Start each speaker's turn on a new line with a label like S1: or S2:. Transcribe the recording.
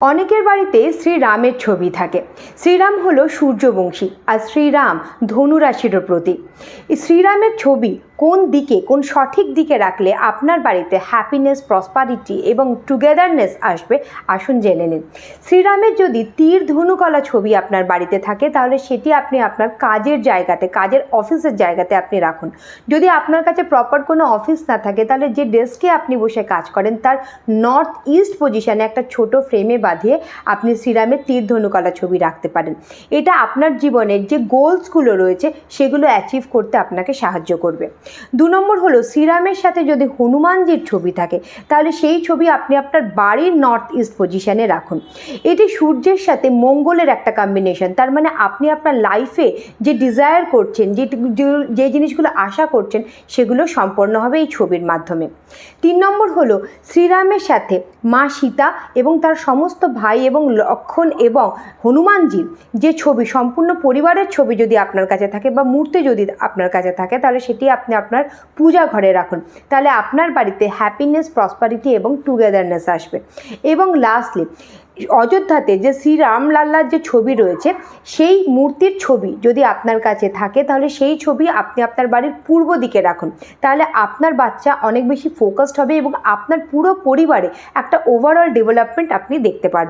S1: অনেকের বাড়িতে শ্রীরামের ছবি থাকে। শ্রীরাম হলো সূর্যবংশী আর শ্রীরাম ধনুরাশিরও প্রতীক। শ্রীরামের ছবি কোন দিকে, কোন সঠিক দিকে রাখলে আপনার বাড়িতে হ্যাপিনেস, প্রসপারিটি এবং টুগেদারনেস আসবে, আসুন জেনে নিন। শ্রীরামের যদি তীর ধনুকলা ছবি আপনার বাড়িতে থাকে তাহলে সেটি আপনি আপনার কাজের জায়গাতে, কাজের অফিসের জায়গাতে আপনি রাখুন। যদি আপনার কাছে প্রপার কোনো অফিস না থাকে তাহলে যে ডেস্কে আপনি বসে কাজ করেন তার নর্থ ইস্ট পজিশনে একটা ছোট ফ্রেমে বাঁধিয়ে আপনি শ্রীরামের তীর ধনুকলা ছবি রাখতে পারেন। এটা আপনার জীবনের যে গোলসগুলো রয়েছে সেগুলো অ্যাচিভ করতে আপনাকে সাহায্য করবে। 2 নম্বর হলো শ্রীরামের সাথে যদি হনুমানজির ছবি থাকে তাহলে সেই ছবি আপনি আপনার বাড়ির নর্থ ইস্ট পজিশনে রাখুন। এটি সূর্যের সাথে মঙ্গলের একটা কম্বিনেশন। তার মানে আপনি আপনার লাইফে যে ডিজায়ার করছেন, যে জিনিসগুলো আশা করছেন সেগুলো সম্পন্ন হবে এই ছবির মাধ্যমে। 3 নম্বর হলো শ্রীরামের সাথে মা সীতা এবং তার সমস্ত ভাই এবং লক্ষ্মণ এবং হনুমানজির যে ছবি, সম্পূর্ণ পরিবারের ছবি যদি আপনার কাছে থাকে বা মূর্তি যদি আপনার কাছে থাকে তাহলে সেটি আপনি আপনার পূজা ঘরে রাখুন। তাহলে আপনার বাড়িতে হ্যাপিনেস, প্রসপারিটি এবং টুগেদারনেস আসবে। এবং লাস্টলি অযোধ্যাতে যে শ্রীরাম লাল্লার যে ছবি রয়েছে সেই মূর্তির ছবি যদি আপনার কাছে থাকে তাহলে সেই ছবি আপনি আপনার বাড়ির পূর্ব দিকে রাখুন। তাহলে আপনার বাচ্চা অনেক বেশি ফোকাসড হবে এবং আপনার পুরো পরিবারে একটা ওভারঅল ডেভেলপমেন্ট আপনি দেখতে পারবেন।